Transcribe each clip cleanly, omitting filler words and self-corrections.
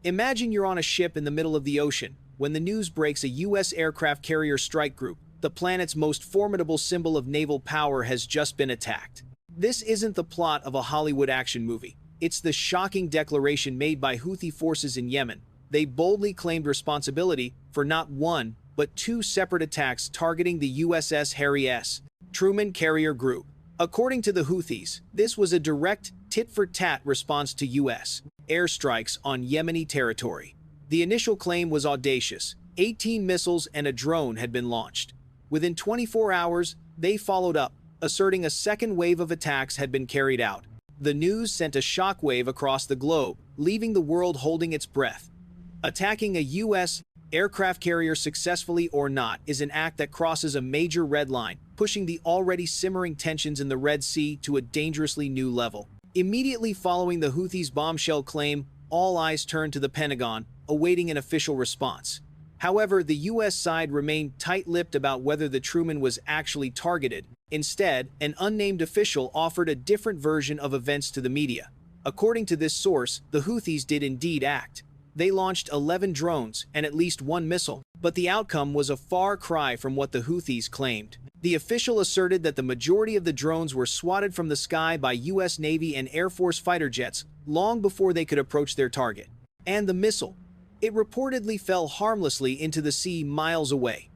Imagine you're on a ship in the middle of the ocean when the news breaks a U.S. aircraft carrier strike group, the planet's most formidable symbol of naval power, has just been attacked. This isn't the plot of a Hollywood action movie. It's the shocking declaration made by Houthi forces in Yemen. They boldly claimed responsibility for not one, but two separate attacks targeting the USS Harry S. Truman carrier group. According to the Houthis, this was a direct tit-for-tat response to U.S. airstrikes on Yemeni territory. The initial claim was audacious. 18 missiles and a drone had been launched. Within 24 hours, they followed up, asserting a second wave of attacks had been carried out. The news sent a shockwave across the globe, leaving the world holding its breath. Attacking a U.S. aircraft carrier, successfully or not, is an act that crosses a major red line, pushing the already simmering tensions in the Red Sea to a dangerously new level. Immediately following the Houthis' bombshell claim, all eyes turned to the Pentagon, awaiting an official response. However, the U.S. side remained tight-lipped about whether the Truman was actually targeted. Instead, an unnamed official offered a different version of events to the media. According to this source, the Houthis did indeed act. They launched 11 drones and at least one missile, but the outcome was a far cry from what the Houthis claimed. The official asserted that the majority of the drones were swatted from the sky by U.S. Navy and Air Force fighter jets long before they could approach their target. And the missile, it reportedly fell harmlessly into the sea miles away.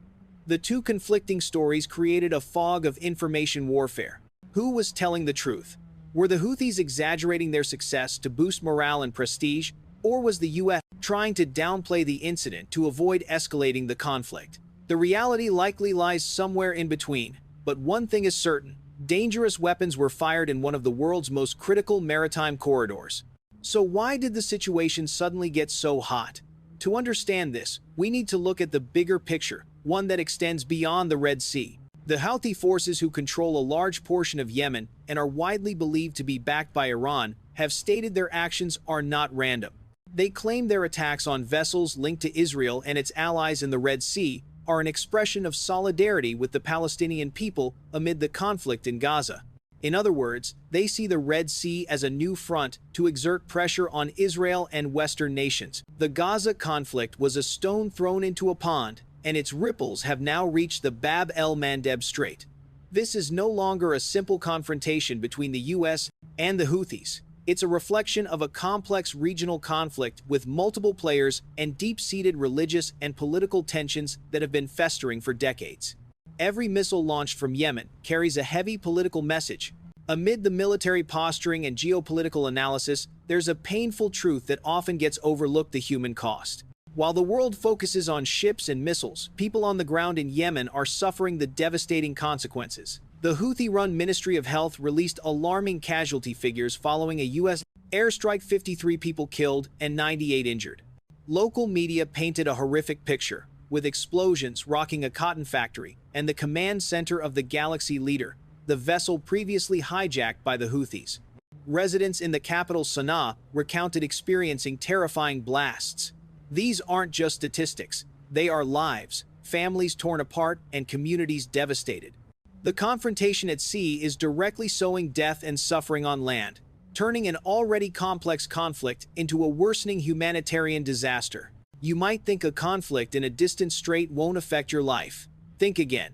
The two conflicting stories created a fog of information warfare. Who was telling the truth? Were the Houthis exaggerating their success to boost morale and prestige, or was the U.S. trying to downplay the incident to avoid escalating the conflict? The reality likely lies somewhere in between, but one thing is certain: dangerous weapons were fired in one of the world's most critical maritime corridors. So why did the situation suddenly get so hot? To understand this, we need to look at the bigger picture, one that extends beyond the Red Sea. The Houthi forces, who control a large portion of Yemen and are widely believed to be backed by Iran, have stated their actions are not random. They claim their attacks on vessels linked to Israel and its allies in the Red Sea are an expression of solidarity with the Palestinian people amid the conflict in Gaza. In other words, they see the Red Sea as a new front to exert pressure on Israel and Western nations. The Gaza conflict was a stone thrown into a pond, and its ripples have now reached the Bab el-Mandeb Strait. This is no longer a simple confrontation between the U.S. and the Houthis. It's a reflection of a complex regional conflict with multiple players and deep-seated religious and political tensions that have been festering for decades. Every missile launched from Yemen carries a heavy political message. Amid the military posturing and geopolitical analysis, there's a painful truth that often gets overlooked: the human cost. While the world focuses on ships and missiles, people on the ground in Yemen are suffering the devastating consequences. The Houthi-run Ministry of Health released alarming casualty figures following a U.S. airstrike: 53 people killed and 98 injured. Local media painted a horrific picture, with explosions rocking a cotton factory and the command center of the Galaxy Leader, the vessel previously hijacked by the Houthis. Residents in the capital Sana'a recounted experiencing terrifying blasts. These aren't just statistics, they are lives, families torn apart, and communities devastated. The confrontation at sea is directly sowing death and suffering on land, turning an already complex conflict into a worsening humanitarian disaster. You might think a conflict in a distant strait won't affect your life. Think again.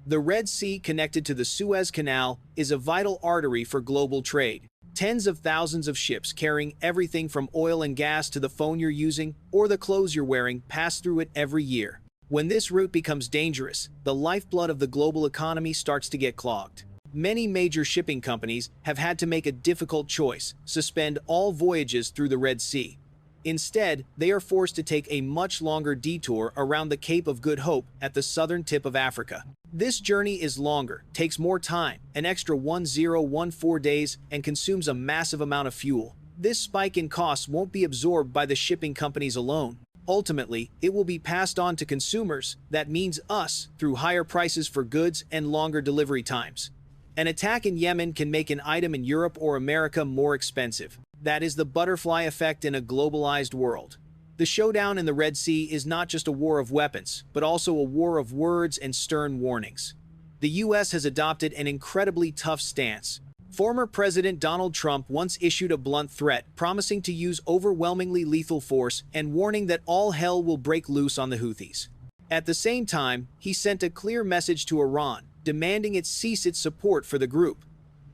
The Red Sea, connected to the Suez Canal, is a vital artery for global trade. Tens of thousands of ships carrying everything from oil and gas to the phone you're using or the clothes you're wearing pass through it every year. When this route becomes dangerous, the lifeblood of the global economy starts to get clogged. Many major shipping companies have had to make a difficult choice: suspend all voyages through the Red Sea. Instead, they are forced to take a much longer detour around the Cape of Good Hope at the southern tip of Africa. This journey is longer, takes more time, an extra 1014 days, and consumes a massive amount of fuel. This spike in costs won't be absorbed by the shipping companies alone. Ultimately, it will be passed on to consumers, that means us, through higher prices for goods and longer delivery times. An attack in Yemen can make an item in Europe or America more expensive. That is the butterfly effect in a globalized world. The showdown in the Red Sea is not just a war of weapons, but also a war of words and stern warnings. The U.S. has adopted an incredibly tough stance. Former President Donald Trump once issued a blunt threat, promising to use overwhelmingly lethal force and warning that all hell will break loose on the Houthis. At the same time, he sent a clear message to Iran, demanding it cease its support for the group.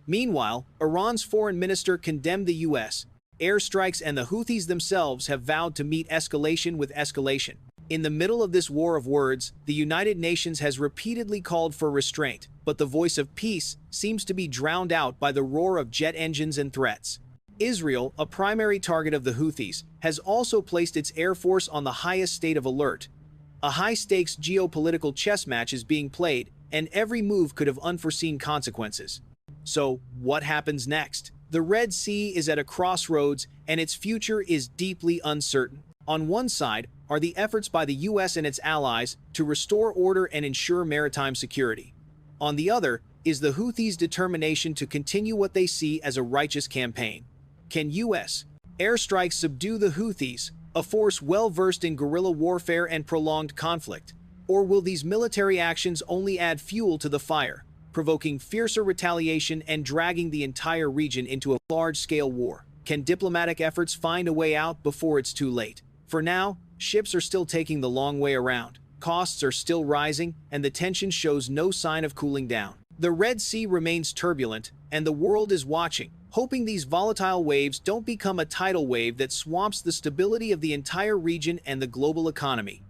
Meanwhile, Iran's foreign minister condemned the U.S. airstrikes, and the Houthis themselves have vowed to meet escalation with escalation. In the middle of this war of words, the United Nations has repeatedly called for restraint, but the voice of peace seems to be drowned out by the roar of jet engines and threats. Israel, a primary target of the Houthis, has also placed its air force on the highest state of alert. A high-stakes geopolitical chess match is being played, and every move could have unforeseen consequences. So, what happens next? The Red Sea is at a crossroads, and its future is deeply uncertain. On one side are the efforts by the US and its allies to restore order and ensure maritime security. On the other is the Houthis' determination to continue what they see as a righteous campaign. Can US airstrikes subdue the Houthis, a force well-versed in guerrilla warfare and prolonged conflict? Or will these military actions only add fuel to the fire, provoking fiercer retaliation and dragging the entire region into a large-scale war? Can diplomatic efforts find a way out before it's too late? For now, ships are still taking the long way around, costs are still rising, and the tension shows no sign of cooling down. The Red Sea remains turbulent, and the world is watching, hoping these volatile waves don't become a tidal wave that swamps the stability of the entire region and the global economy.